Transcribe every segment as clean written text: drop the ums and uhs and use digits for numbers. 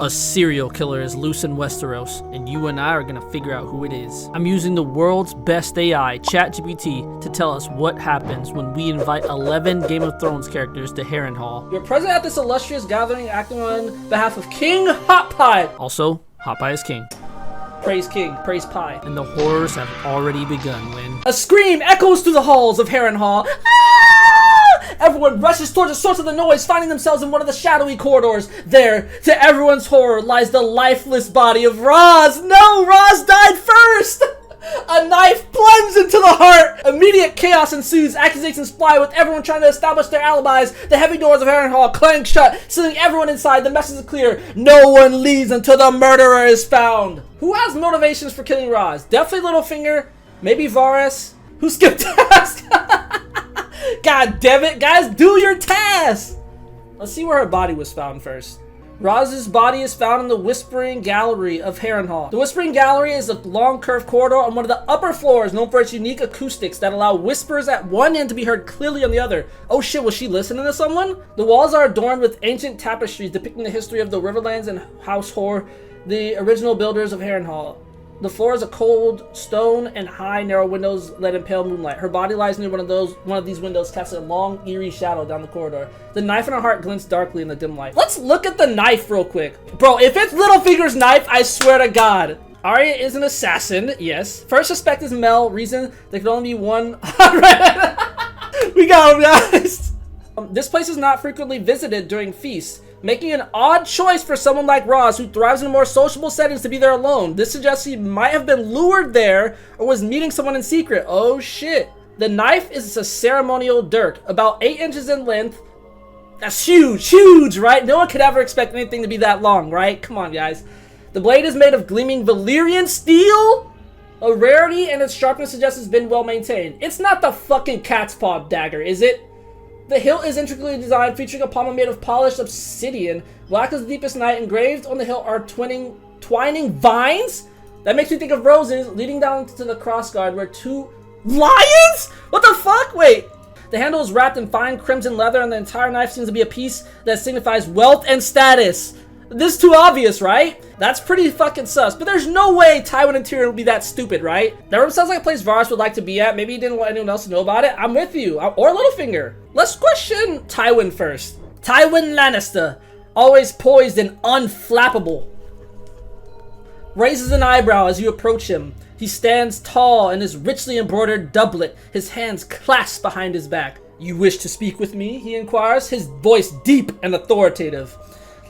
A serial killer is loose in Westeros, and you and I are gonna figure out who it is. I'm using the world's best AI, ChatGPT, to tell us what happens when we invite 11 Game of Thrones characters to Harrenhal. You're present at this illustrious gathering acting on behalf of King Hot Pie. Also, Hot Pie is king. Praise King, praise Pie. And the horrors have already begun when a scream echoes through the halls of Harrenhal. Everyone rushes towards the source of the noise, finding themselves in one of the shadowy corridors. There, to everyone's horror, lies the lifeless body of Ros. No, Ros died first! A knife plunges into the heart! Immediate chaos ensues, accusations fly with everyone trying to establish their alibis. The heavy doors of Harrenhal clang shut, sealing everyone inside. The message is clear. No one leaves until the murderer is found. Who has motivations for killing Ros? Definitely Littlefinger, maybe Varys. Who skipped task? God damn it, guys, do your task! Let's see where her body was found first. Ros's body is found in the Whispering Gallery of Harrenhal. The Whispering Gallery is a long curved corridor on one of the upper floors known for its unique acoustics that allow whispers at one end to be heard clearly on the other. Oh shit, was she listening to someone? The walls are adorned with ancient tapestries depicting the history of the Riverlands and House Hoare, the original builders of Harrenhal. The floor is a cold stone and high, narrow windows let in pale moonlight. Her body lies near one of these windows, casting a long, eerie shadow down the corridor. The knife in her heart glints darkly in the dim light. Let's look at the knife real quick. Bro, if it's Littlefinger's knife, I swear to God. Arya is an assassin, yes. First suspect is Mel. Reason there could only be one. We got him, guys. This place is not frequently visited during feasts, making an odd choice for someone like Ros, who thrives in more sociable settings, to be there alone. This suggests he might have been lured there or was meeting someone in secret. Oh shit. The knife is a ceremonial dirk, about 8 inches in length. That's huge, right? No one could ever expect anything to be that long, right? Come on, guys. The blade is made of gleaming Valyrian steel, a rarity, and its sharpness suggests it's been well maintained. It's not the fucking cat's paw dagger, is it? The hilt is intricately designed, featuring a pommel made of polished obsidian. Black as the deepest night. Engraved on the hilt are twining vines? That makes me think of roses leading down to the crossguard where 2 lions? What the fuck? Wait. The handle is wrapped in fine crimson leather, and the entire knife seems to be a piece that signifies wealth and status. This is too obvious, right? That's pretty fucking sus, but there's no way Tywin and Tyrion would be that stupid, right? That room sounds like a place Varys would like to be at. Maybe he didn't want anyone else to know about it. I'm with you. Or Littlefinger. Let's question Tywin first. Tywin Lannister, always poised and unflappable, raises an eyebrow as you approach him. He stands tall in his richly embroidered doublet, his hands clasped behind his back. You wish to speak with me? He inquires, his voice deep and authoritative.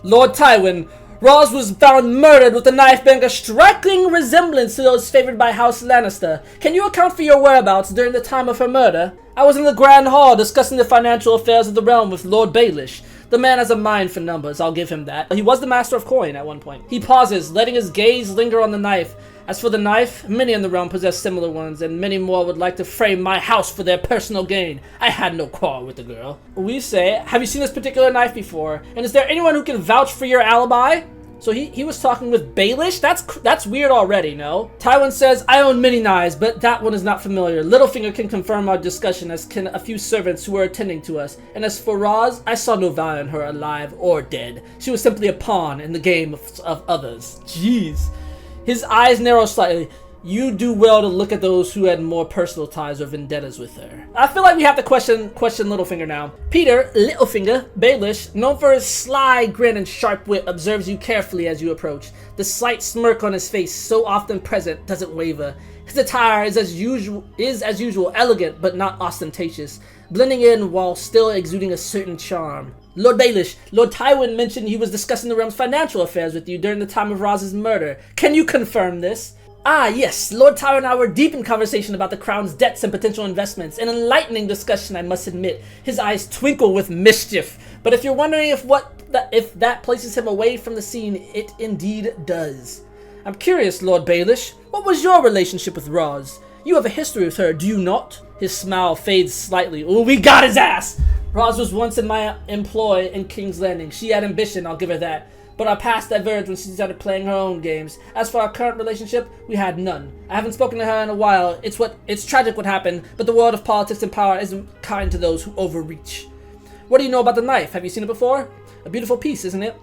Lord Tywin, Ros was found murdered with a knife bearing a striking resemblance to those favored by House Lannister. Can you account for your whereabouts during the time of her murder? I was in the Grand Hall discussing the financial affairs of the realm with Lord Baelish. The man has a mind for numbers, I'll give him that. He was the master of coin at one point. He pauses, letting his gaze linger on the knife. As for the knife, many in the realm possess similar ones, and many more would like to frame my house for their personal gain. I had no quarrel with the girl. We say, have you seen this particular knife before? And is there anyone who can vouch for your alibi? So he was talking with Baelish? That's weird already, no? Tywin says, I own many knives, but that one is not familiar. Littlefinger can confirm our discussion, as can a few servants who were attending to us. And as for Ros, I saw no value in her alive or dead. She was simply a pawn in the game of others. Jeez. His eyes narrow slightly. You do well to look at those who had more personal ties or vendettas with her. I feel like we have to question Littlefinger now. Peter, Littlefinger, Baelish, known for his sly grin and sharp wit, observes you carefully as you approach. The slight smirk on his face, so often present, doesn't waver. His attire is as usual elegant but not ostentatious, blending in while still exuding a certain charm. Lord Baelish, Lord Tywin mentioned he was discussing the realm's financial affairs with you during the time of Ros's murder. Can you confirm this? Ah, yes. Lord Tywin and I were deep in conversation about the crown's debts and potential investments. An enlightening discussion, I must admit. His eyes twinkle with mischief. But if you're wondering if that places him away from the scene, it indeed does. I'm curious, Lord Baelish. What was your relationship with Ros? You have a history with her, do you not? His smile fades slightly. Ooh, we got his ass! Ros was once in my employ in King's Landing. She had ambition, I'll give her that. But our past diverged when she started playing her own games. As for our current relationship, we had none. I haven't spoken to her in a while. It's tragic what happened, but the world of politics and power isn't kind to those who overreach. What do you know about the knife? Have you seen it before? A beautiful piece, isn't it?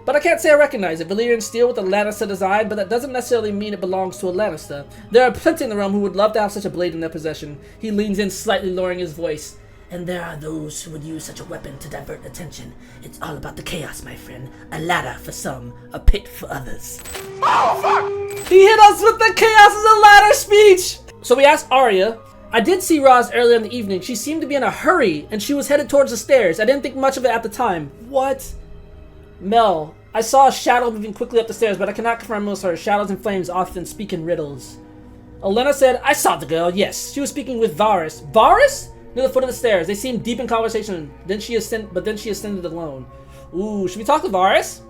But I can't say I recognize it. Valyrian steel with a Lannister design, but that doesn't necessarily mean it belongs to a Lannister. There are plenty in the realm who would love to have such a blade in their possession. He leans in, slightly lowering his voice. And there are those who would use such a weapon to divert attention. It's all about the chaos, my friend. A ladder for some, a pit for others. Oh, fuck! He hit us with the chaos as a ladder speech! So we asked Arya. I did see Roz earlier in the evening. She seemed to be in a hurry, and she was headed towards the stairs. I didn't think much of it at the time. What? Mel, I saw a shadow moving quickly up the stairs, but I cannot confirm most of her. Shadows and flames often speak in riddles. Olenna said, I saw the girl, yes. She was speaking with Varys. Varys? Near the foot of the stairs. They seemed deep in conversation. Then she ascended alone. Ooh, should we talk to Varys?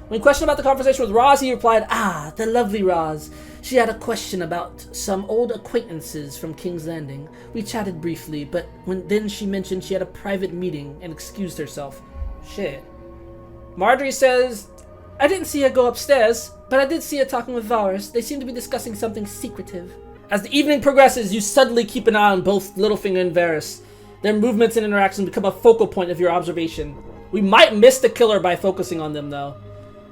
When questioned about the conversation with Roz, he replied, Ah, the lovely Roz. She had a question about some old acquaintances from King's Landing. We chatted briefly, but then she mentioned she had a private meeting and excused herself. Shit. Marjorie says, I didn't see her go upstairs, but I did see her talking with Varys. They seem to be discussing something secretive. As the evening progresses, you suddenly keep an eye on both Littlefinger and Varys. Their movements and interactions become a focal point of your observation. We might miss the killer by focusing on them, though.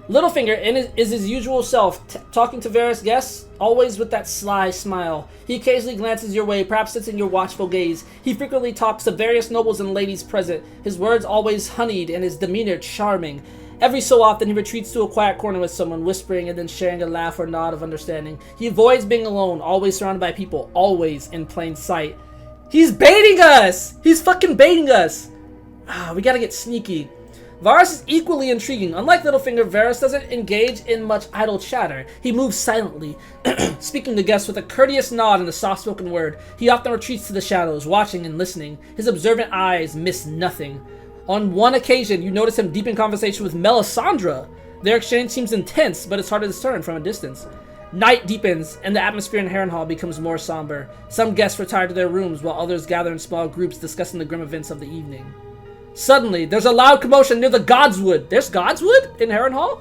Littlefinger is his usual self, talking to Varys guests, always with that sly smile. He occasionally glances your way, perhaps sensing your watchful gaze. He frequently talks to various nobles and ladies present, his words always honeyed and his demeanor charming. Every so often, he retreats to a quiet corner with someone, whispering and then sharing a laugh or nod of understanding. He avoids being alone, always surrounded by people, always in plain sight. He's baiting us! He's fucking baiting us! We gotta get sneaky. Varys is equally intriguing. Unlike Littlefinger, Varys doesn't engage in much idle chatter. He moves silently, speaking to guests with a courteous nod and a soft-spoken word. He often retreats to the shadows, watching and listening. His observant eyes miss nothing. On one occasion, you notice him deep in conversation with Melisandre. Their exchange seems intense, but it's hard to discern from a distance. Night deepens, and the atmosphere in Harrenhal becomes more somber. Some guests retire to their rooms, while others gather in small groups discussing the grim events of the evening. Suddenly, there's a loud commotion near the Godswood. There's Godswood in Harrenhal?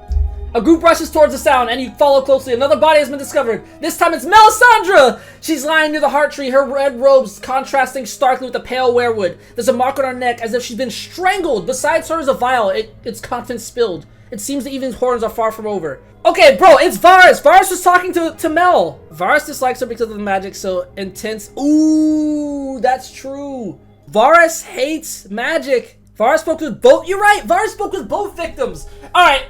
A group rushes towards the sound, and you follow closely. Another body has been discovered. This time it's Melisandre! She's lying near the heart tree, her red robes contrasting starkly with the pale weirwood. There's a mark on her neck, as if she's been strangled. Besides her is a vial. Its contents spilled. It seems the evening's horrors are far from over. Okay, bro, it's Varys. Varys was talking to Mel. Varys dislikes her because of the magic so intense. Ooh, that's true. Varys hates magic. Varys spoke with both. You're right. Varys spoke with both victims. All right.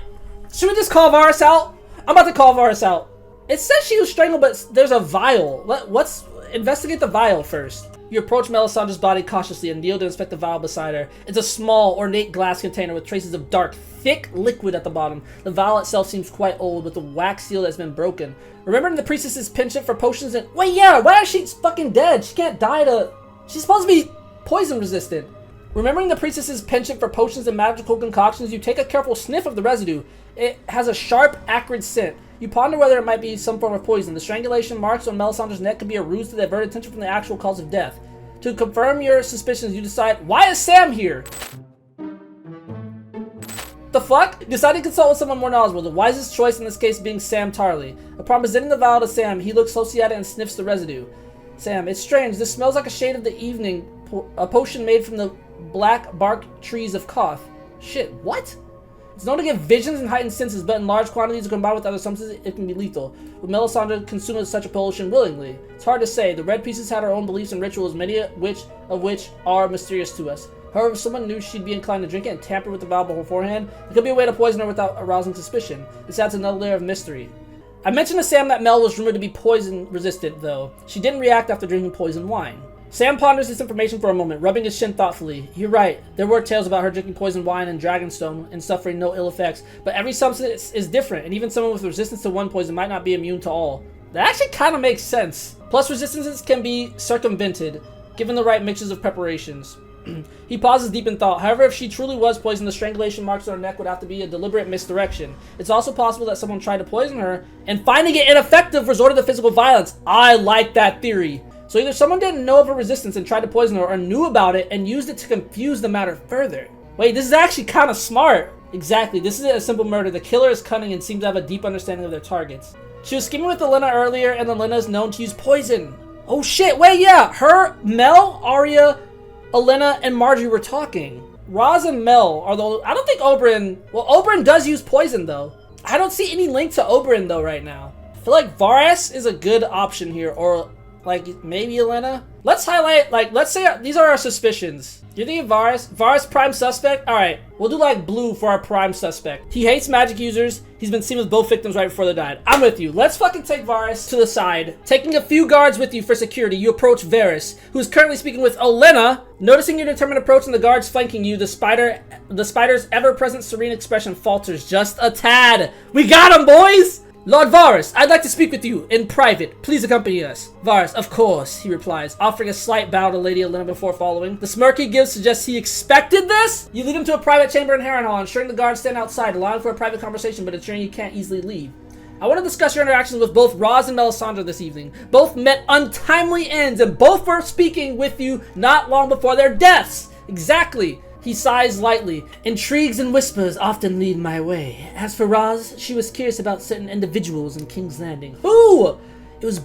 Should we just call Varys out? I'm about to call Varys out. It says she was strangled, but there's a vial. Let's investigate the vial first. You approach Melisandre's body cautiously and kneel to inspect the vial beside her. It's a small, ornate glass container with traces of dark, thick liquid at the bottom. The vial itself seems quite old, with the wax seal that's been broken. Remembering the priestess's penchant for potions and— Wait, yeah, why is she fucking dead? She can't die to— She's supposed to be poison resistant. Remembering the priestess's penchant for potions and magical concoctions, you take a careful sniff of the residue. It has a sharp, acrid scent. You ponder whether it might be some form of poison. The strangulation marks on Melisandre's neck could be a ruse to divert attention from the actual cause of death. To confirm your suspicions, you decide, why is Sam here? The fuck? Decide to consult with someone more knowledgeable. The wisest choice in this case being Sam Tarly. Upon presenting the vial to Sam, he looks closely at it and sniffs the residue. Sam, it's strange. This smells like a shade of the evening. A potion made from the black bark trees of Koth. Shit, what? It's known to give visions and heightened senses, but in large quantities combined with other substances, it can be lethal. Would Melisandre consume such a potion willingly? It's hard to say. The Red Priestess had her own beliefs and rituals, many of which are mysterious to us. However, if someone knew she'd be inclined to drink it and tamper with the vial beforehand, it could be a way to poison her without arousing suspicion. This adds another layer of mystery. I mentioned to Sam that Mel was rumored to be poison resistant, though. She didn't react after drinking poisoned wine. Sam ponders this information for a moment, rubbing his chin thoughtfully. You're right, there were tales about her drinking poisoned wine and dragonstone and suffering no ill effects, but every substance is different, and even someone with resistance to one poison might not be immune to all. That actually kind of makes sense. Plus, resistances can be circumvented, given the right mixtures of preparations. He pauses deep in thought. However, if she truly was poisoned, the strangulation marks on her neck would have to be a deliberate misdirection. It's also possible that someone tried to poison her, and finding it ineffective, resorted to physical violence. I like that theory. So either someone didn't know of her resistance and tried to poison her, or knew about it and used it to confuse the matter further. Wait, this is actually kind of smart. Exactly, this isn't a simple murder. The killer is cunning and seems to have a deep understanding of their targets. She was scheming with Olenna earlier, and Olenna is known to use poison. Oh shit, wait, yeah, her, Mel, Arya, Olenna, and Marjorie were talking. Roz and Mel are the... I don't think Oberyn... Well, Oberyn does use poison, though. I don't see any link to Oberyn, though, right now. I feel like Varys is a good option here, or, like, maybe Elena? Let's highlight, like, let's say these are our suspicions. You think Varys? Varys prime suspect? Alright, we'll do, like, blue for our prime suspect. He hates magic users. He's been seen with both victims right before they died. I'm with you. Let's fucking take Varys to the side. Taking a few guards with you for security, you approach Varys, who is currently speaking with Olenna. Noticing your determined approach and the guards flanking you, the spider's ever-present serene expression falters just a tad. We got him, boys! Lord Varys, I'd like to speak with you in private. Please accompany us. Varys, of course, he replies, offering a slight bow to Lady Olenna before following. The smirk he gives suggests he expected this. You lead him to a private chamber in Harrenhal, ensuring the guards stand outside, allowing for a private conversation, but ensuring you can't easily leave. I want to discuss your interactions with both Roz and Melisandre this evening. Both met untimely ends, and both were speaking with you not long before their deaths. Exactly. He sighs lightly. Intrigues and whispers often lead my way. As for Roz, she was curious about certain individuals in King's Landing. Who? It was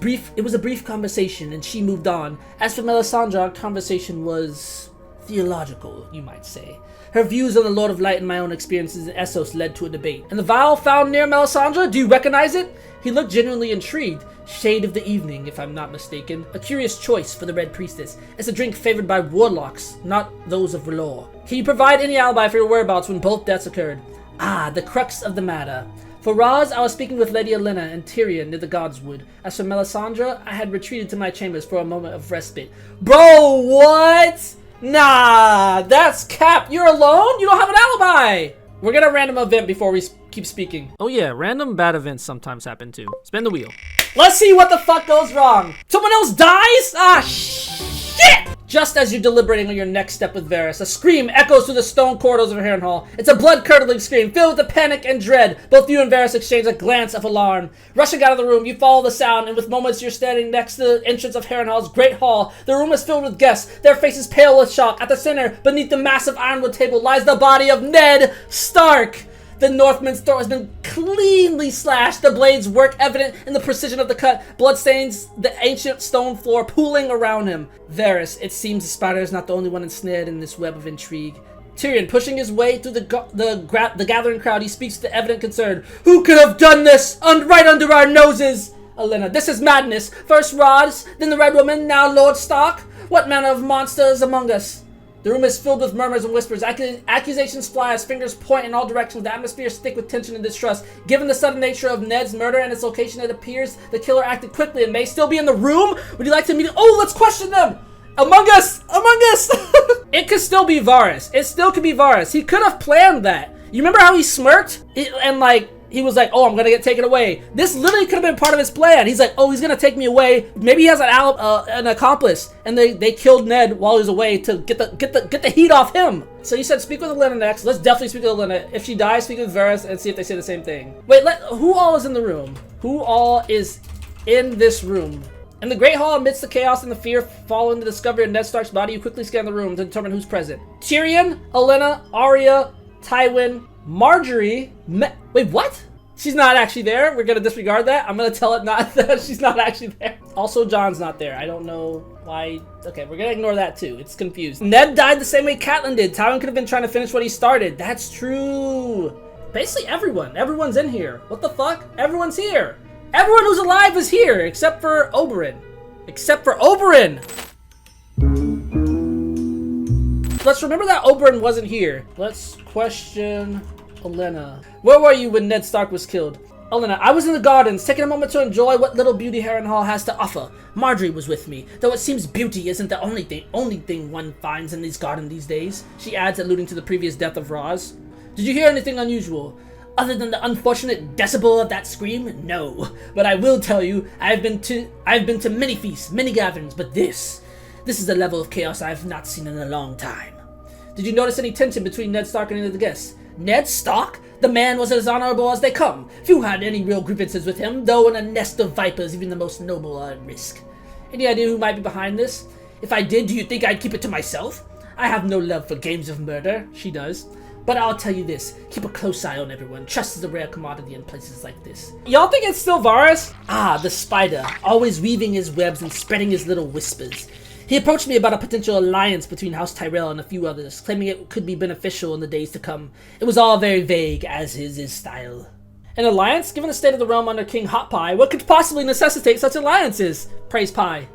a brief conversation, and she moved on. As for Melisandre, our conversation was theological, you might say. Her views on the Lord of Light and my own experiences in Essos led to a debate. And the vial found near Melisandre, do you recognize it? He looked genuinely intrigued. Shade of the evening, if I'm not mistaken. A curious choice for the Red Priestess. It's a drink favored by warlocks, not those of R'hllor. Can you provide any alibi for your whereabouts when both deaths occurred? Ah, the crux of the matter. For Roz, I was speaking with Lady Olenna and Tyrion near the Godswood. As for Melisandre, I had retreated to my chambers for a moment of respite. Bro, what? Nah, that's cap. You're alone? You don't have an alibi. We're gonna random event before we keep speaking. Oh yeah, random bad events sometimes happen too. Spin the wheel. Let's see what the fuck goes wrong. Someone else dies? Ah, shit! Just as you're deliberating on your next step with Varys, a scream echoes through the stone corridors of Harrenhal. It's a blood-curdling scream, filled with panic and dread. Both you and Varys exchange a glance of alarm. Rushing out of the room, you follow the sound, and with moments you're standing next to the entrance of Harrenhal's great hall. The room is filled with guests, their faces pale with shock. At the center, beneath the massive ironwood table, lies the body of Ned Stark. The Northman's throat has been cleanly slashed, the blades work evident in the precision of the cut. Blood stains the ancient stone floor pooling around him. Varys, it seems the spider is not the only one ensnared in this web of intrigue. Tyrion, pushing his way through the gathering crowd, he speaks with evident concern. Who could have done this? Right under our noses! Olenna, this is madness. First Roz, then the Red Woman, now Lord Stark. What manner of monster is among us? The room is filled with murmurs and whispers. Accusations fly as fingers point in all directions. The atmosphere is thick with tension and distrust. Given the sudden nature of Ned's murder and its location, it appears the killer acted quickly and may still be in the room. Would you like to meet him? Oh, let's question them! Among Us! Among Us! It could still be Varys. It still could be Varys. He could have planned that. You remember how he smirked? He was like, oh, I'm gonna get taken away. This literally could have been part of his plan. He's like, oh, he's gonna take me away. Maybe he has an accomplice, and they killed Ned while he was away to get the heat off him. So you said speak with Olenna next. Let's definitely speak with Olenna. If she dies, speak with Varys and see if they say the same thing. Wait, who all is in the room? Who all is in this room? In the Great Hall, amidst the chaos and the fear following the discovery of Ned Stark's body, you quickly scan the room to determine who's present. Tyrion, Olenna, Arya, Tywin, Marjorie. Wait, what? She's not actually there. We're gonna disregard that. I'm gonna tell it not that she's not actually there. Also, Jon's not there. I don't know why. Okay, we're gonna ignore that too. It's confused. Ned died the same way Catelyn did. Tywin could have been trying to finish what he started. That's true. Basically everyone. Everyone's in here. What the fuck? Everyone's here. Everyone who's alive is here, except for Oberyn. Except for Oberyn! Let's remember that Oberyn wasn't here. Let's question Olenna. Where were you when Ned Stark was killed? Olenna, I was in the gardens, taking a moment to enjoy what little beauty Harrenhal has to offer. Marjorie was with me, though it seems beauty isn't the only thing one finds in these gardens these days, she adds, alluding to the previous death of Roz. Did you hear anything unusual? Other than the unfortunate decibel of that scream? No. But I will tell you, I've been to many feasts, many gatherings, but this is a level of chaos I've not seen in a long time. Did you notice any tension between Ned Stark and any of the guests? Ned Stark? The man was as honorable as they come. Few had any real grievances with him, though in a nest of vipers even the most noble are at risk. Any idea who might be behind this? If I did, do you think I'd keep it to myself? I have no love for games of murder. She does. But I'll tell you this, keep a close eye on everyone. Trust is a rare commodity in places like this. Y'all think it's still Varys? Ah, the spider, always weaving his webs and spreading his little whispers. He approached me about a potential alliance between House Tyrell and a few others, claiming it could be beneficial in the days to come. It was all very vague, as is his style. An alliance? Given the state of the realm under King Hot Pie, what could possibly necessitate such alliances? Praise Pie.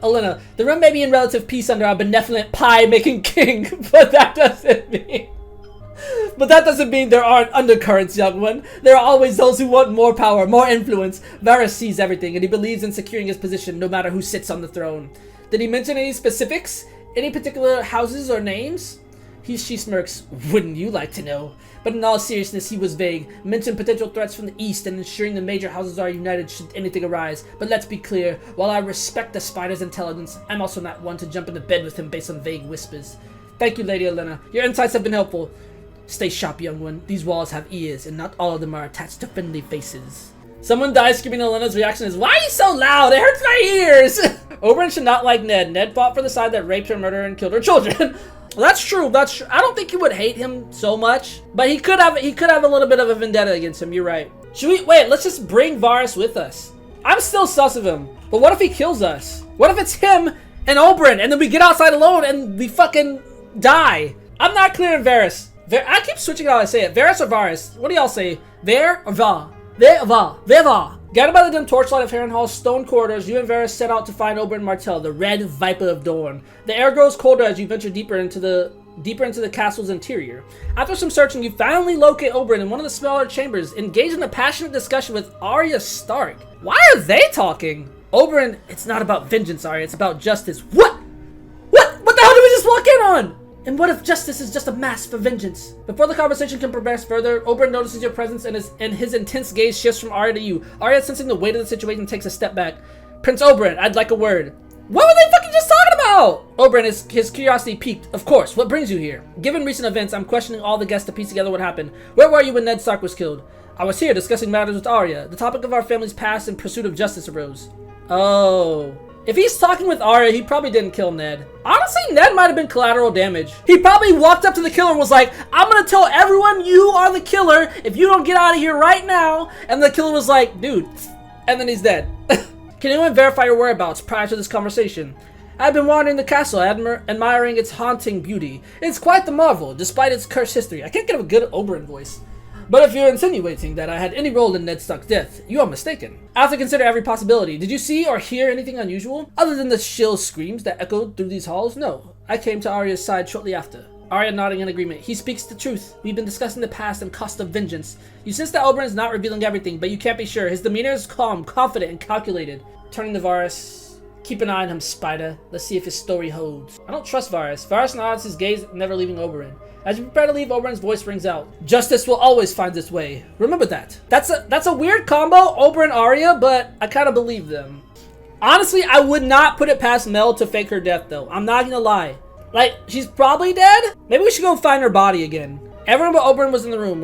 Elena, the realm may be in relative peace under our benevolent pie-making king, but that doesn't mean there aren't undercurrents, young one. There are always those who want more power, more influence. Varys sees everything, and he believes in securing his position, no matter who sits on the throne. Did he mention any specifics? Any particular houses or names? She smirks. Wouldn't you like to know? But in all seriousness, he was vague. Mentioned potential threats from the east and ensuring the major houses are united should anything arise. But let's be clear, while I respect the spider's intelligence, I'm also not one to jump into bed with him based on vague whispers. Thank you, Lady Olenna. Your insights have been helpful. Stay sharp, young one. These walls have ears, and not all of them are attached to friendly faces. Someone dies screaming. Olenna's reaction is, why are you so loud? It hurts my ears! Oberyn should not like Ned. Ned fought for the side that raped her, murdered her, and killed her children. Well, that's true. That's true. I don't think he would hate him so much, but he could have a little bit of a vendetta against him. You're right. Should we wait? Let's just bring Varys with us. I'm still sus of him, but what if he kills us? What if it's him and Oberyn, and then we get outside alone and we fucking die? I'm not clear on Varys. I keep switching how I say it. Varys or Varys? What do y'all say? Var or Va? Ver. Guided by the dim torchlight of Harrenhal's stone corridors, you and Varys set out to find Oberyn Martell, the Red Viper of Dorne. The air grows colder as you venture deeper into the castle's interior. After some searching, you finally locate Oberyn in one of the smaller chambers, engaged in a passionate discussion with Arya Stark. Why are they talking? Oberyn, it's not about vengeance, Arya, it's about justice. What? What the hell did we just walk in on? And what if justice is just a mask for vengeance? Before the conversation can progress further, Oberyn notices your presence and his intense gaze shifts from Arya to you. Arya, sensing the weight of the situation, takes a step back. Prince Oberyn, I'd like a word. What were they fucking just talking about? Oberyn, his curiosity piqued. Of course, what brings you here? Given recent events, I'm questioning all the guests to piece together what happened. Where were you when Ned Stark was killed? I was here discussing matters with Arya. The topic of our family's past and pursuit of justice arose. Oh. If he's talking with Arya, he probably didn't kill Ned. Honestly, Ned might have been collateral damage. He probably walked up to the killer and was like, I'm gonna tell everyone you are the killer if you don't get out of here right now. And the killer was like, dude. And then he's dead. Can anyone verify your whereabouts prior to this conversation? I've been wandering the castle, admiring its haunting beauty. It's quite the marvel, despite its cursed history. I can't get a good Oberyn voice. But if you're insinuating that I had any role in Ned Stark's death, you are mistaken. After consider every possibility, did you see or hear anything unusual? Other than the shrill screams that echoed through these halls? No. I came to Arya's side shortly after. Arya nodding in agreement. He speaks the truth. We've been discussing the past and cost of vengeance. You sense that Oberyn is not revealing everything, but you can't be sure. His demeanor is calm, confident, and calculated. Turning to Varys. Keep an eye on him, Spider. Let's see if his story holds. I don't trust Varys. Varys nods, his gaze never leaving Oberyn. As you prepare to leave, Oberyn's voice rings out. Justice will always find its way. Remember that. That's a weird combo, Oberyn Arya, but I kind of believe them. Honestly, I would not put it past Mel to fake her death, though. I'm not gonna lie. Like, she's probably dead? Maybe we should go find her body again. Everyone but Oberyn was in the room.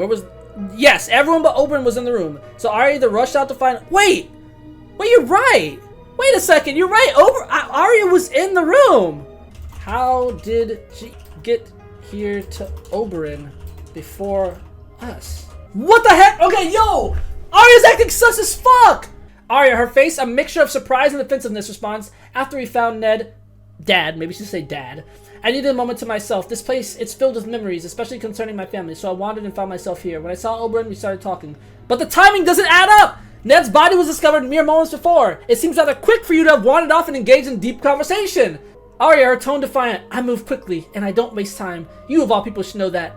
Yes, everyone but Oberyn was in the room. So Arya either rushed out to find... Wait, you're right. Wait a second, you're right. Arya was in the room. How did she get here to Oberyn before us? What the heck? Okay, yo! Arya's acting sus as fuck! Arya, her face a mixture of surprise and defensiveness, responds, after we found Ned... Dad, maybe she should say dad. I needed a moment to myself. This place, it's filled with memories, especially concerning my family, so I wandered and found myself here. When I saw Oberyn, we started talking. But the timing doesn't add up! Ned's body was discovered mere moments before. It seems rather quick for you to have wandered off and engaged in deep conversation. Arya, her tone defiant. I move quickly, and I don't waste time. You of all people should know that.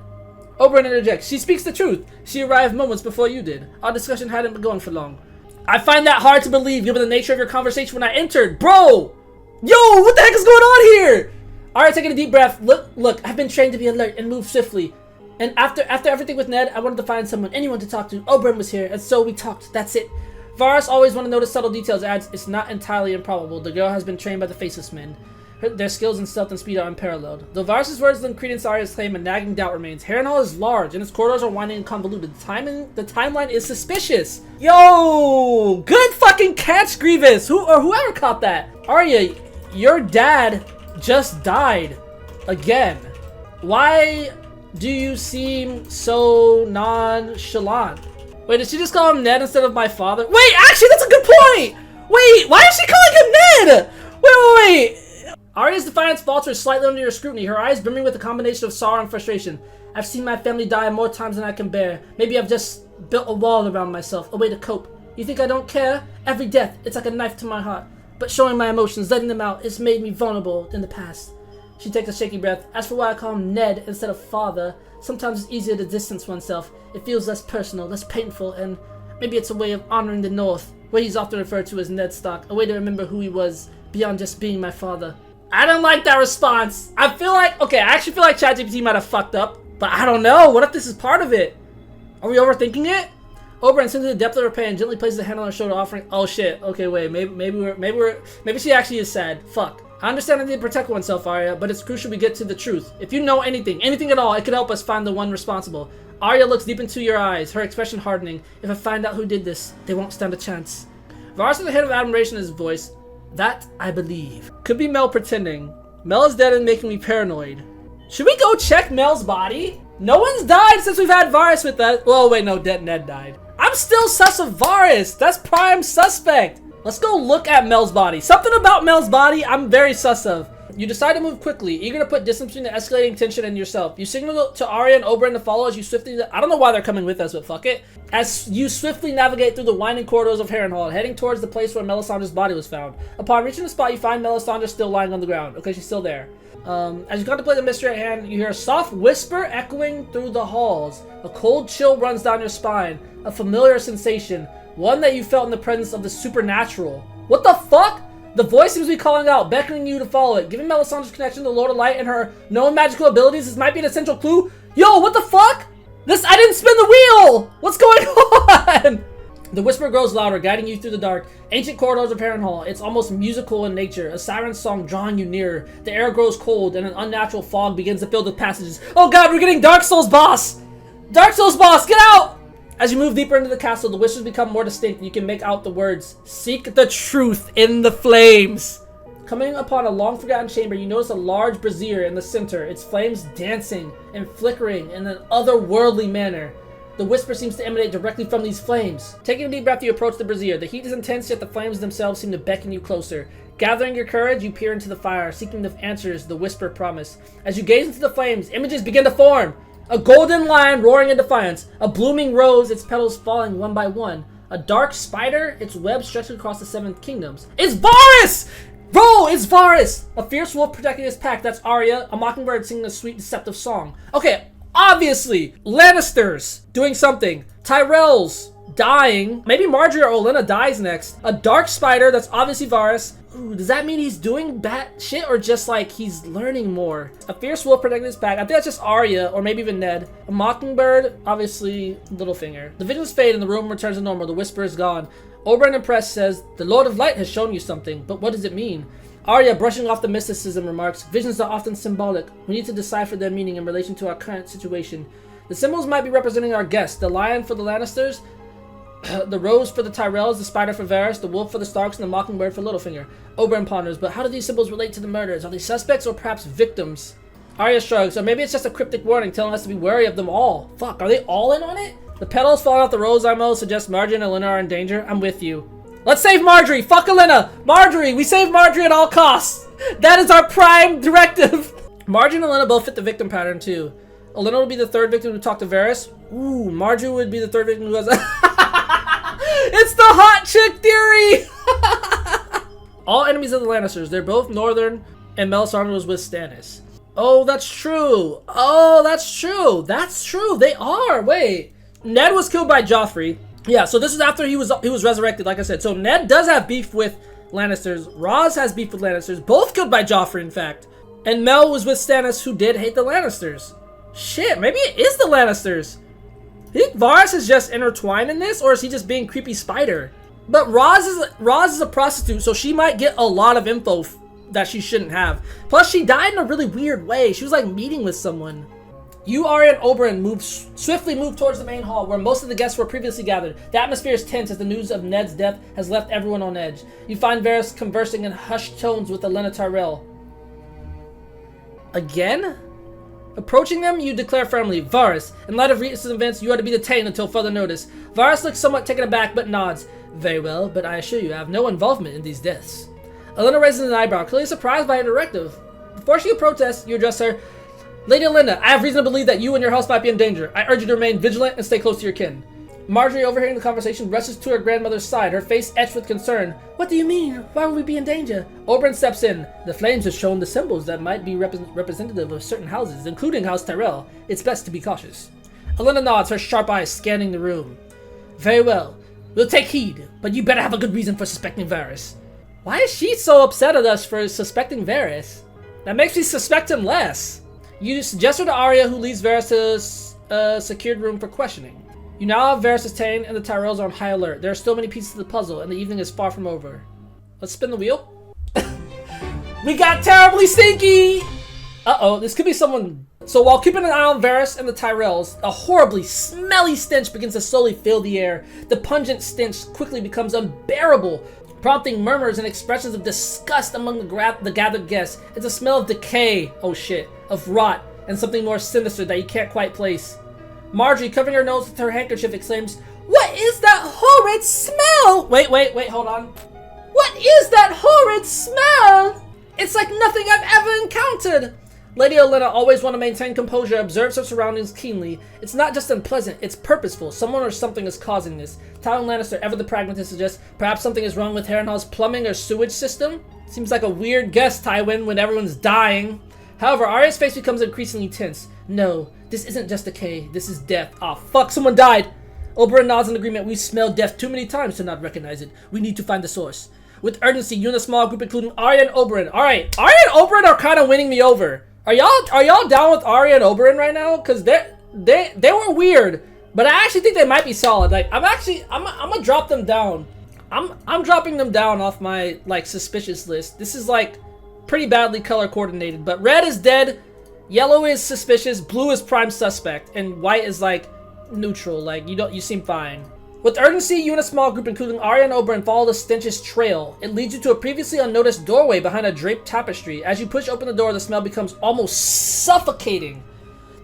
Oberyn interjects. She speaks the truth. She arrived moments before you did. Our discussion hadn't been going for long. I find that hard to believe given the nature of your conversation when I entered. Bro! Yo, what the heck is going on here? Arya, taking a deep breath. Look, I've been trained to be alert and move swiftly. And after everything with Ned, I wanted to find anyone to talk to. Oberyn was here, and so we talked. That's it. Varys always wanted to notice subtle details. Adds, it's not entirely improbable. The girl has been trained by the Faceless Men. Their skills in stealth and speed are unparalleled. Though Varys' words lend credence to Arya's claim, a nagging doubt remains. Harrenhal is large, and its corridors are winding and convoluted. The timeline is suspicious. Yo! Good fucking catch, Grievous! Whoever caught that. Arya, your dad just died. Again. Why do you seem so nonchalant? Wait, did she just call him Ned instead of my father? Wait, actually, that's a good point! Wait, why is she calling him Ned? Wait. Arya's defiance falters slightly under your scrutiny, her eyes brimming with a combination of sorrow and frustration. I've seen my family die more times than I can bear. Maybe I've just built a wall around myself, a way to cope. You think I don't care? Every death, it's like a knife to my heart. But showing my emotions, letting them out, it's made me vulnerable in the past. She takes a shaky breath. As for why I call him Ned instead of father, sometimes it's easier to distance oneself. It feels less personal, less painful, and maybe it's a way of honoring the North, where he's often referred to as Ned Stark, a way to remember who he was beyond just being my father. I don't like that response. I actually feel like ChatGPT might have fucked up, but I don't know. What if this is part of it? Are we overthinking it? Oberyn, into the depth of her pain, gently places a hand on her shoulder, offering. Oh shit. Okay, wait. Maybe she actually is sad. Fuck. I understand I need to protect oneself, Arya, but it's crucial we get to the truth. If you know anything at all, it could help us find the one responsible. Arya looks deep into your eyes, her expression hardening. If I find out who did this, they won't stand a chance. Varys with a hint of admiration in his voice. That, I believe. Could be Mel pretending. Mel is dead and making me paranoid. Should we go check Mel's body? No one's died since we've had Varys with us. Well, wait, no, Ned died. I'm still sus of Varys. That's prime suspect. Let's go look at Mel's body. Something about Mel's body I'm very sus of. You decide to move quickly, eager to put distance between the escalating tension and yourself. You signal to Arya and Oberyn to follow as you swiftly... I don't know why they're coming with us, but fuck it. As you swiftly navigate through the winding corridors of Harrenhal, heading towards the place where Melisandre's body was found. Upon reaching the spot, you find Melisandre still lying on the ground. Okay, she's still there. As you contemplate the mystery at hand, you hear a soft whisper echoing through the halls. A cold chill runs down your spine. A familiar sensation. One that you felt in the presence of the supernatural. What the fuck? The voice seems to be calling out, beckoning you to follow it. Given Melisandre's connection to the Lord of Light and her known magical abilities, this might be an essential clue. Yo, what the fuck? I didn't spin the wheel! What's going on? The whisper grows louder, guiding you through the dark, ancient corridors of Harrenhal. It's almost musical in nature, a siren song drawing you nearer. The air grows cold, and an unnatural fog begins to fill the passages. Oh god, we're getting Dark Souls boss! Dark Souls boss, get out! As you move deeper into the castle, the whispers become more distinct, and you can make out the words, "Seek the truth in the flames." Coming upon a long-forgotten chamber, you notice a large brazier in the center, its flames dancing and flickering in an otherworldly manner. The whisper seems to emanate directly from these flames. Taking a deep breath, you approach the brazier. The heat is intense, yet the flames themselves seem to beckon you closer. Gathering your courage, you peer into the fire, seeking the answers the whisper promised. As you gaze into the flames, images begin to form. A golden lion roaring in defiance. A blooming rose, its petals falling one by one. A dark spider, its web stretching across the 7 kingdoms. It's Varys! Bro, it's Varys! A fierce wolf protecting his pack. That's Arya. A mockingbird singing a sweet, deceptive song. Okay, obviously, Lannisters doing something. Tyrells dying. Maybe Marjorie or Olenna dies next. A dark spider, that's obviously Varys. Ooh, does that mean he's doing bad shit or just like he's learning more? A fierce wolf protecting his pack. I think that's just Arya or maybe even Ned. A mockingbird, obviously Littlefinger. The visions fade and the room returns to normal. The whisper is gone. Oberyn impressed says, "The Lord of Light has shown you something, but what does it mean?" Arya, brushing off the mysticism, remarks, "Visions are often symbolic. We need to decipher their meaning in relation to our current situation. The symbols might be representing our guests. The lion for the Lannisters, the rose for the Tyrells, the spider for Varys, the wolf for the Starks, and the mockingbird for Littlefinger." Oberyn ponders, but how do these symbols relate to the murders? Are they suspects or perhaps victims? Arya shrugs, or maybe it's just a cryptic warning telling us to be wary of them all. Fuck, are they all in on it? The petals falling off the rose IMO suggest Marjorie and Olenna are in danger. I'm with you. Let's save Marjorie! Fuck Olenna! Marjorie! We save Marjorie at all costs! That is our prime directive! Marjorie and Olenna both fit the victim pattern too. Olenna would be the third victim who talked to Varys. Ooh, Marjorie would be the third victim who has... It's the hot chick theory! All enemies of the Lannisters. They're both northern, and Melisandre was with Stannis. Oh, that's true. Oh, that's true. That's true. They are. Wait. Ned was killed by Joffrey. Yeah, so this is after he was resurrected, like I said. So Ned does have beef with Lannisters. Roz has beef with Lannisters. Both killed by Joffrey, in fact. And Mel was with Stannis, who did hate the Lannisters. Shit, maybe it is the Lannisters. You think Varys is just intertwined in this, or is he just being creepy spider? But Roz is a prostitute, so she might get a lot of info that she shouldn't have. Plus, she died in a really weird way. She was like meeting with someone. You, Arya, and Oberyn swiftly move towards the main hall, where most of the guests were previously gathered. The atmosphere is tense as the news of Ned's death has left everyone on edge. You find Varys conversing in hushed tones with Olenna Tyrell. Again? Approaching them, you declare firmly, "Varys, in light of recent events, you are to be detained until further notice." Varys looks somewhat taken aback, but nods. "Very well, but I assure you I have no involvement in these deaths." Elena raises an eyebrow, clearly surprised by her directive. Before she can protest, you address her. Lady Elena, I have reason to believe that you and your house might be in danger. I urge you to remain vigilant and stay close to your kin. Marjorie, overhearing the conversation, rushes to her grandmother's side, her face etched with concern. What do you mean? Why would we be in danger? Oberyn steps in. The flames have shown the symbols that might be representative of certain houses, including House Tyrell. It's best to be cautious. Elena nods, her sharp eyes scanning the room. Very well. We'll take heed, but you better have a good reason for suspecting Varys. Why is she so upset at us for suspecting Varys? That makes me suspect him less. You suggest her to Arya, who leads Varys to a secured room for questioning. You now have Varys detained, and the Tyrells are on high alert. There are still many pieces of the puzzle, and the evening is far from over. Let's spin the wheel. We got terribly stinky! Uh-oh, this could be someone... So while keeping an eye on Varys and the Tyrells, a horribly smelly stench begins to slowly fill the air. The pungent stench quickly becomes unbearable, prompting murmurs and expressions of disgust among the gathered guests. It's a smell of decay, oh shit, of rot, and something more sinister that you can't quite place. Marjorie, covering her nose with her handkerchief, exclaims, What is that horrid smell? Wait, hold on. What is that horrid smell? It's like nothing I've ever encountered. Lady Olenna, always want to maintain composure, observes her surroundings keenly. It's not just unpleasant, it's purposeful. Someone or something is causing this. Tywin Lannister, ever the pragmatist, suggests perhaps something is wrong with Harrenhal's plumbing or sewage system? Seems like a weird guess, Tywin, when everyone's dying. However, Arya's face becomes increasingly tense. No, this isn't just decay, this is death. Aw, fuck, someone died! Oberyn nods in agreement. We've smelled death too many times to not recognize it. We need to find the source. With urgency, you and a small group including Arya and Oberyn. Alright, Arya and Oberyn are kind of winning me over. Are y'all down with Arya and Oberyn right now? Cause they were weird, but I actually think they might be solid. Like I'm gonna drop them down. I'm dropping them down off my like suspicious list. This is like pretty badly color coordinated, but red is dead, yellow is suspicious, blue is prime suspect, and white is like neutral. Like you seem fine. With urgency, you and a small group, including Arya and Oberyn, follow the stench's trail. It leads you to a previously unnoticed doorway behind a draped tapestry. As you push open the door, the smell becomes almost suffocating.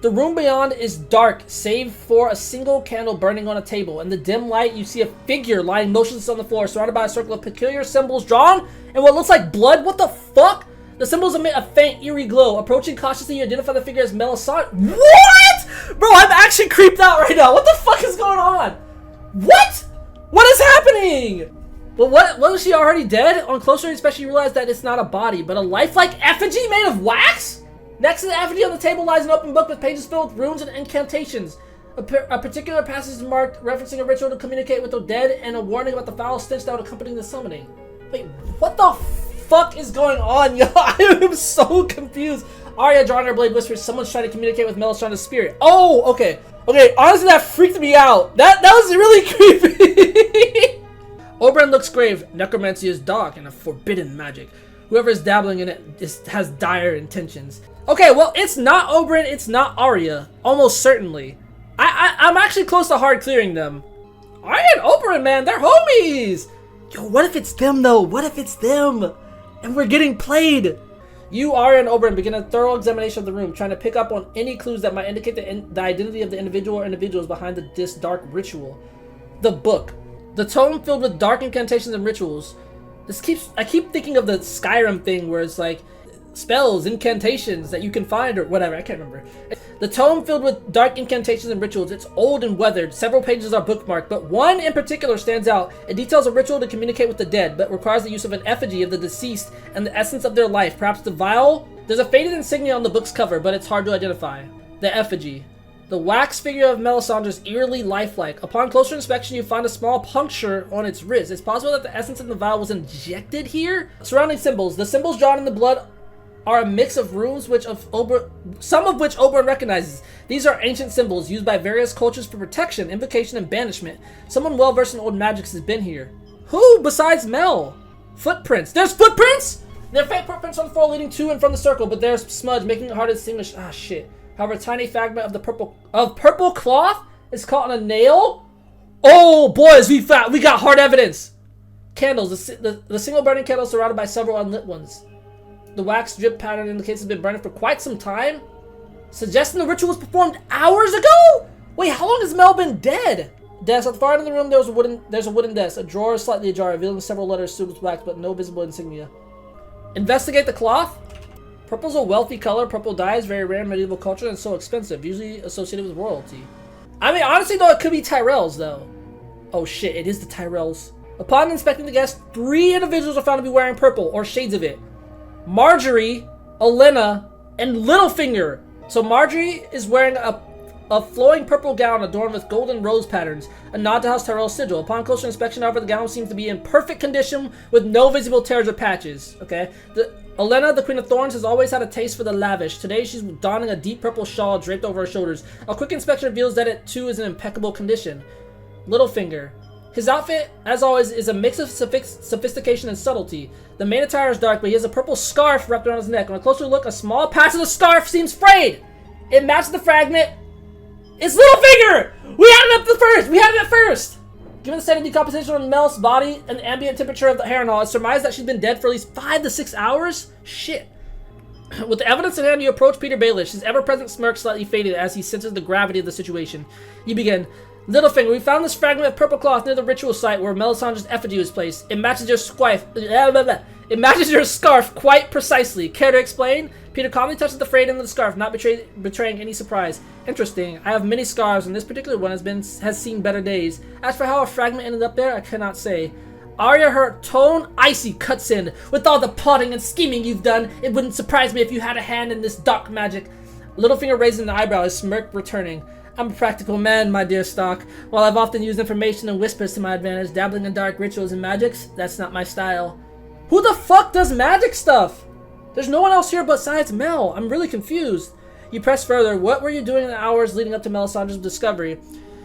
The room beyond is dark, save for a single candle burning on a table. In the dim light, you see a figure lying motionless on the floor, surrounded by a circle of peculiar symbols drawn in what looks like blood. What the fuck? The symbols emit a faint, eerie glow. Approaching cautiously, you identify the figure as Melisandre. What? Bro, I'm actually creeped out right now. What the fuck is going on? What? What is happening? Well, what was she already dead? On closer inspection, you realize that it's not a body, but a lifelike effigy made of wax? Next to the effigy on the table lies an open book with pages filled with runes and incantations. A particular passage is marked referencing a ritual to communicate with the dead and a warning about the foul stench that would accompany the summoning. Wait, what the fuck is going on, yo? I am so confused. Arya, drawing her blade, whispers, someone's trying to communicate with Melisandre's spirit. Oh, okay. Okay, honestly, that freaked me out. That was really creepy. Oberyn looks grave. Necromancy is dark and a forbidden magic. Whoever is dabbling in it has dire intentions. Okay, well, it's not Oberyn, it's not Arya. Almost certainly. I'm actually close to hard clearing them. Arya and Oberyn, man, they're homies. Yo, what if it's them, though? What if it's them? And we're getting played. You, Arya, and Oberyn begin a thorough examination of the room, trying to pick up on any clues that might indicate the identity of the individual or individuals behind this dark ritual. The book. The tome filled with dark incantations and rituals. I keep thinking of the Skyrim thing where it's like spells, incantations that you can find or whatever, I can't remember. The tome filled with dark incantations and rituals. It's old and weathered. Several pages are bookmarked, but one in particular stands out. It details a ritual to communicate with the dead, but requires the use of an effigy of the deceased and the essence of their life, perhaps the vial. There's a faded insignia on the book's cover, but it's hard to identify. The effigy. The wax figure of Melisandre is eerily lifelike. Upon closer inspection, you find a small puncture on its wrist. It's possible that the essence in the vial was injected here. Surrounding symbols. The symbols drawn in the blood are a mix of runes, some of which Oberyn recognizes. These are ancient symbols used by various cultures for protection, invocation, and banishment. Someone well-versed in old magic has been here. Who besides Mel? Footprints. There's footprints?! There are faint footprints on the floor leading to and from the circle, but there's smudge, making it hard to distinguish. Ah, shit. However, a tiny fragment of the purple cloth is caught on a nail. Oh, boys, we got hard evidence. Candles. The single burning candle is surrounded by several unlit ones. The wax drip pattern indicates it's been burning for quite some time, suggesting the ritual was performed hours ago. Wait, how long has Mel been dead? Desk. At the far end of the room, there's a wooden desk. A drawer is slightly ajar, revealing several letters sealed with wax, but no visible insignia. Investigate the cloth. Purple's a wealthy color. Purple dye is very rare in medieval culture and so expensive, usually associated with royalty. I mean, honestly though, it could be Tyrell's though. Oh shit, it is the Tyrells. Upon inspecting the guests, 3 individuals are found to be wearing purple, or shades of it. Marjorie, Olenna, and Littlefinger. So Marjorie is wearing a flowing purple gown adorned with golden rose patterns, a nod to House Tyrell's sigil. Upon closer inspection, however, the gown seems to be in perfect condition with no visible tears or patches. Okay. Olenna, the Queen of Thorns, has always had a taste for the lavish. Today, she's donning a deep purple shawl draped over her shoulders. A quick inspection reveals that it, too, is in impeccable condition. Littlefinger. His outfit, as always, is a mix of sophistication and subtlety. The main attire is dark, but he has a purple scarf wrapped around his neck. On a closer look, a small patch of the scarf seems frayed. It matches the fragment. It's Littlefinger! We had it at first! Given the state of decomposition on Mel's body and the ambient temperature of the Harrenhal, it's surmised that she's been dead for at least 5 to 6 hours? Shit. With the evidence in hand, you approach Peter Baelish, his ever-present smirk slightly faded as he senses the gravity of the situation. You begin. Littlefinger, we found this fragment of purple cloth near the ritual site where Melisandre's effigy was placed. It matches your scarf quite precisely. Care to explain? Peter calmly touches the frayed end of the scarf, not betraying any surprise. Interesting. I have many scarves, and this particular one has seen better days. As for how a fragment ended up there, I cannot say. Arya, her tone icy, cuts in. With all the plotting and scheming you've done, it wouldn't surprise me if you had a hand in this dark magic. Littlefinger raises an eyebrow, his smirk returning. I'm a practical man, my dear Stark. While I've often used information and whispers to my advantage, dabbling in dark rituals and magics, that's not my style. Who the fuck does magic stuff? There's no one else here besides Mel. I'm really confused. You press further. What were you doing in the hours leading up to Melisandre's discovery?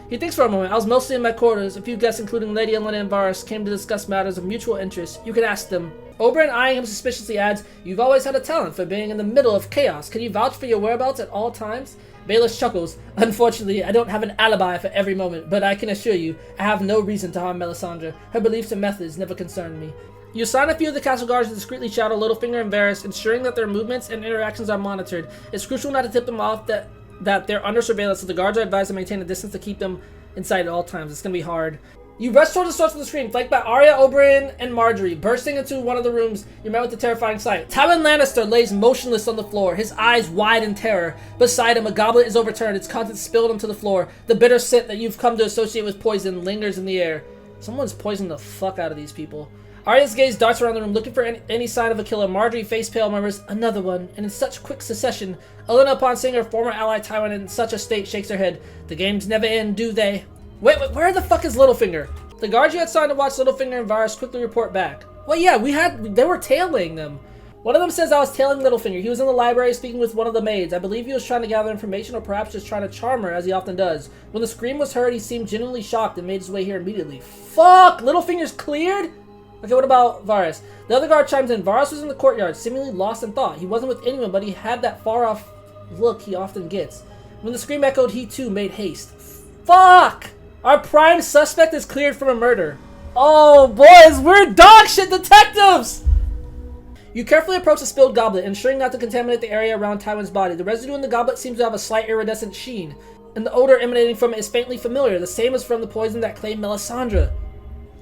He thinks for a moment. I was mostly in my quarters. A few guests, including Lady Olenna and Varys, came to discuss matters of mutual interest. You can ask them. Oberyn, eyeing him suspiciously, adds, You've always had a talent for being in the middle of chaos. Can you vouch for your whereabouts at all times? Baelish chuckles. Unfortunately, I don't have an alibi for every moment, but I can assure you, I have no reason to harm Melisandre. Her beliefs and methods never concern me. You assign a few of the castle guards to discreetly shadow Littlefinger and Varys, ensuring that their movements and interactions are monitored. It's crucial not to tip them off that they're under surveillance, so the guards are advised to maintain a distance to keep them in sight at all times. It's gonna be hard. You rush towards the source of the scream, flanked by Arya, Oberyn, and Marjorie. Bursting into one of the rooms, you're met with a terrifying sight. Tywin Lannister lays motionless on the floor, his eyes wide in terror. Beside him, a goblet is overturned, its contents spilled onto the floor. The bitter scent that you've come to associate with poison lingers in the air. Someone's poisoned the fuck out of these people. Arya's gaze darts around the room, looking for any sign of a killer. Marjorie, face pale, murmurs, another one, and in such quick succession. Olenna, upon seeing her former ally Tywin in such a state, shakes her head. The games never end, do they? Wait, where the fuck is Littlefinger? The guards you had signed to watch Littlefinger and Varys quickly report back. Well, yeah, they were tailing them. One of them says I was tailing Littlefinger. He was in the library speaking with one of the maids. I believe he was trying to gather information or perhaps just trying to charm her, as he often does. When the scream was heard, he seemed genuinely shocked and made his way here immediately. Fuck! Littlefinger's cleared? Okay, what about Varys? The other guard chimes in. Varys was in the courtyard, seemingly lost in thought. He wasn't with anyone, but he had that far-off look he often gets. When the scream echoed, he too made haste. Fuck! Our prime suspect is cleared from a murder. Oh, boys, we're dog shit detectives! You carefully approach the spilled goblet, ensuring not to contaminate the area around Tywin's body. The residue in the goblet seems to have a slight iridescent sheen, and the odor emanating from it is faintly familiar, the same as from the poison that claimed Melisandre.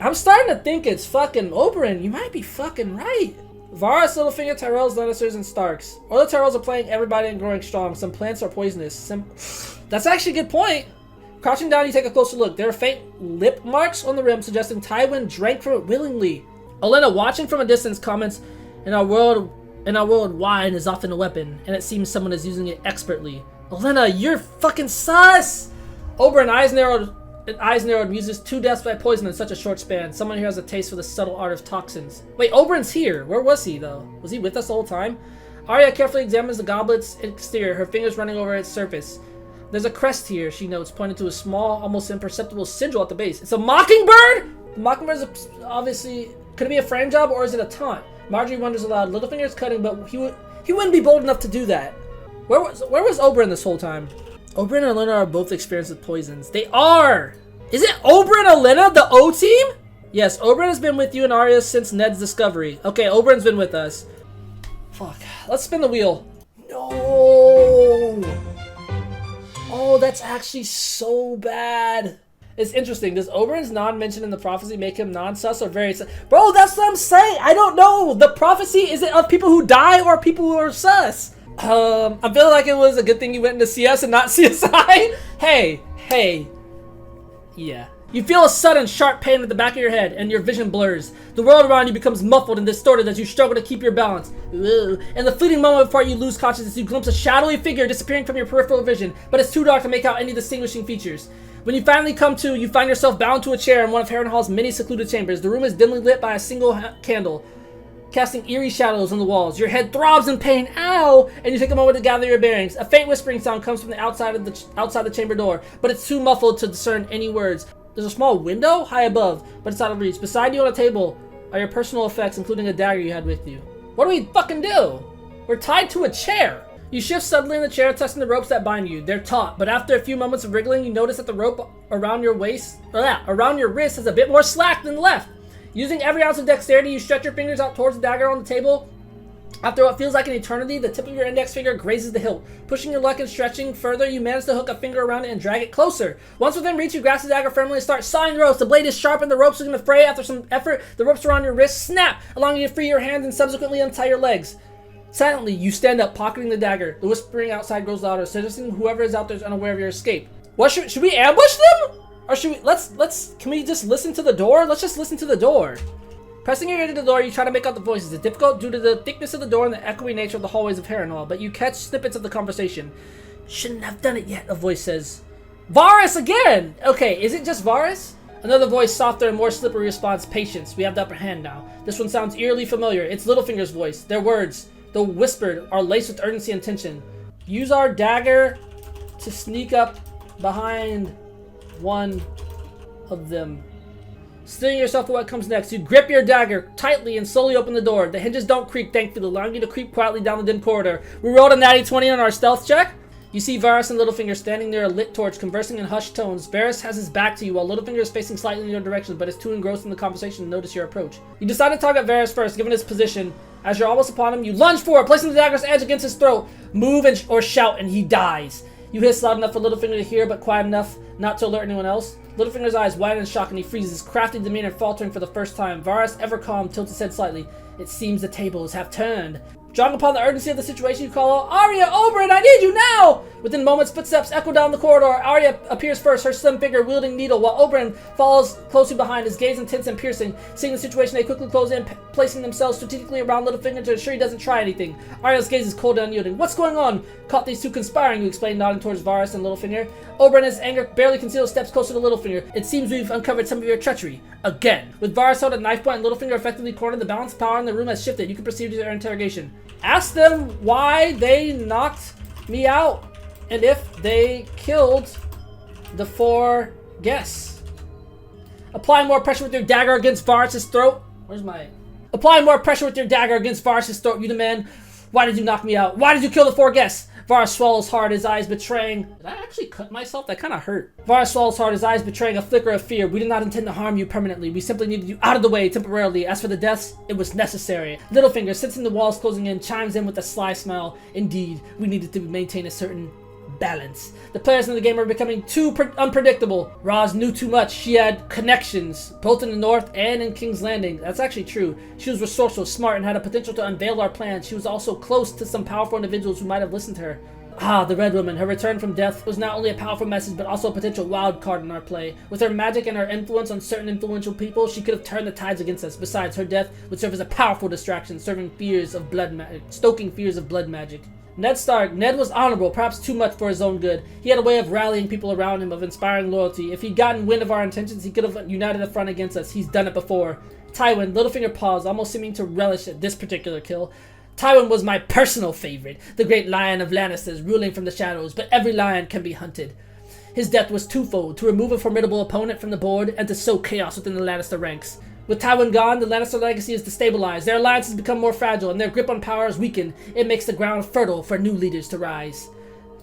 I'm starting to think it's fucking Oberyn. You might be fucking right. Varys, Littlefinger, Tyrells, Lannisters, and Starks. Or the Tyrells are playing everybody and growing strong. Some plants are poisonous. That's actually a good point. Crouching down, you take a closer look. There are faint lip marks on the rim, suggesting Tywin drank from it willingly. Olenna, watching from a distance, comments, In our world, wine is often a weapon, and it seems someone is using it expertly. Olenna, you're fucking sus! Oberyn, eyes narrowed, muses 2 deaths by poison in such a short span. Someone here has a taste for the subtle art of toxins. Wait, Oberyn's here. Where was he, though? Was he with us the whole time? Arya carefully examines the goblet's exterior, her fingers running over its surface. There's a crest here, she notes, pointing to a small, almost imperceptible sigil at the base. It's a mockingbird? The mockingbird is obviously... Could it be a frame job, or is it a taunt? Marjorie wonders aloud. Littlefinger's cutting, but he wouldn't be bold enough to do that. Where was Oberyn this whole time? Oberyn and Olenna are both experienced with poisons. They are! Is it Oberyn and Olenna, the O team? Yes, Oberyn has been with you and Arya since Ned's discovery. Okay, Oberyn's been with us. Fuck. Let's spin the wheel. No! Oh, that's actually so bad. It's interesting. Does Oberyn's non-mention in the prophecy make him non-sus or very sus? Bro, that's what I'm saying. I don't know. The prophecy, is it of people who die or people who are sus? I'm feeling like it was a good thing you went into CS and not CSI. Hey. Yeah. You feel a sudden sharp pain at the back of your head and your vision blurs. The world around you becomes muffled and distorted as you struggle to keep your balance. Ugh. In the fleeting moment before you lose consciousness, you glimpse a shadowy figure disappearing from your peripheral vision, but it's too dark to make out any distinguishing features. When you finally come to, you find yourself bound to a chair in one of Harrenhal's many secluded chambers. The room is dimly lit by a single candle, casting eerie shadows on the walls. Your head throbs in pain, ow! And you take a moment to gather your bearings. A faint whispering sound comes from the outside the chamber door, but it's too muffled to discern any words. There's a small window high above, but it's out of reach. Beside you on a table are your personal effects, including a dagger you had with you. What do we fucking do? We're tied to a chair. You shift suddenly in the chair, testing the ropes that bind you. They're taut, but after a few moments of wriggling, you notice that the rope around your wrist has a bit more slack than the left. Using every ounce of dexterity, you stretch your fingers out towards the dagger on the table. After what feels like an eternity, the tip of your index finger grazes the hilt. Pushing your luck and stretching further, you manage to hook a finger around it and drag it closer. Once within reach, you grasp the dagger firmly and start sawing the ropes. The blade is sharp and the ropes begin to fray. After some effort, the ropes around your wrist snap, allowing you to free your hands and subsequently untie your legs. Silently, you stand up, pocketing the dagger. The whispering outside grows louder, suggesting whoever is out there is unaware of your escape. What should we ambush them? Or should we, can we just listen to the door? Let's just listen to the door. Pressing your ear to the door, you try to make out the voices. It's difficult due to the thickness of the door and the echoey nature of the hallways of Harrenhal, but you catch snippets of the conversation. Shouldn't have done it yet, a voice says. Varys again! Okay, is it just Varys? Another voice, softer and more slippery, responds, patience. We have the upper hand now. This one sounds eerily familiar. It's Littlefinger's voice. Their words, though whispered, are laced with urgency and tension. Use our dagger to sneak up behind one of them. Steering yourself for what comes next, you grip your dagger tightly and slowly open the door. The hinges don't creak, thankfully, allowing you to creep quietly down the dim corridor. We rolled a natty 20 on our stealth check. You see Varys and Littlefinger standing near a lit torch, conversing in hushed tones. Varys has his back to you, while Littlefinger is facing slightly in your direction, but is too engrossed in the conversation to notice your approach. You decide to target Varys first, given his position. As you're almost upon him, you lunge forward, placing the dagger's edge against his throat. Move or shout, and he dies. You hiss loud enough for Littlefinger to hear, but quiet enough not to alert anyone else. Littlefinger's eyes widen in shock, and he freezes, crafty demeanor faltering for the first time. Varys, ever calm, tilts his head slightly. It seems the tables have turned. Drawing upon the urgency of the situation, you call out, Arya, Oberyn, I need you now! Within moments, footsteps echo down the corridor. Arya appears first, her slim figure wielding needle, while Oberyn follows closely behind, his gaze intense and piercing. Seeing the situation, they quickly close in, placing themselves strategically around Littlefinger to ensure he doesn't try anything. Arya's gaze is cold and unyielding. What's going on? Caught these two conspiring, you explain, nodding towards Varys and Littlefinger. Oberyn, his anger barely concealed, steps closer to Littlefinger. It seems we've uncovered some of your treachery. Again. With Varys held at knife point and Littlefinger effectively cornered, the balance of power in the room has shifted. You can proceed with your interrogation. Ask them why they knocked me out and if they killed the 4 guests. Apply more pressure with your dagger against Varys' throat. Apply more pressure with your dagger against Varys' throat, you demand. Why did you knock me out? Why did you kill the 4 guests? Varys swallows hard, his eyes betraying... Did I actually cut myself? That kind of hurt. Varys swallows hard, his eyes betraying a flicker of fear. We did not intend to harm you permanently. We simply needed you out of the way temporarily. As for the deaths, it was necessary. Littlefinger, sensing the walls closing in, chimes in with a sly smile. Indeed, we needed to maintain a certain balance. The players in the game are becoming too unpredictable. Roz knew too much. She had connections, both in the north and in King's Landing. That's actually true. She was resourceful, smart, and had a potential to unveil our plans. She was also close to some powerful individuals who might have listened to her. Ah, the Red Woman. Her return from death was not only a powerful message, but also a potential wild card in our play. With her magic and her influence on certain influential people, she could have turned the tides against us. Besides, her death would serve as a powerful distraction, stoking fears of blood magic. Ned Stark. Ned was honorable, perhaps too much for his own good. He had a way of rallying people around him, of inspiring loyalty. If he'd gotten wind of our intentions, he could have united the front against us. He's done it before. Tywin. Littlefinger paused, almost seeming to relish at this particular kill. Tywin was my personal favorite, the great lion of Lannisters, ruling from the shadows, but every lion can be hunted. His death was twofold, to remove a formidable opponent from the board and to sow chaos within the Lannister ranks. With Tywin gone, the Lannister legacy is destabilized, their alliance has become more fragile, and their grip on power is weakened. It makes the ground fertile for new leaders to rise.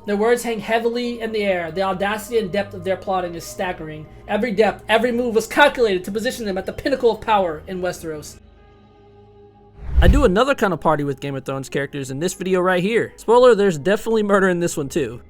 Their words hang heavily in the air. The audacity and depth of their plotting is staggering. Every depth, every move was calculated to position them at the pinnacle of power in Westeros. I do another kind of party with Game of Thrones characters in this video right here. Spoiler, there's definitely murder in this one too.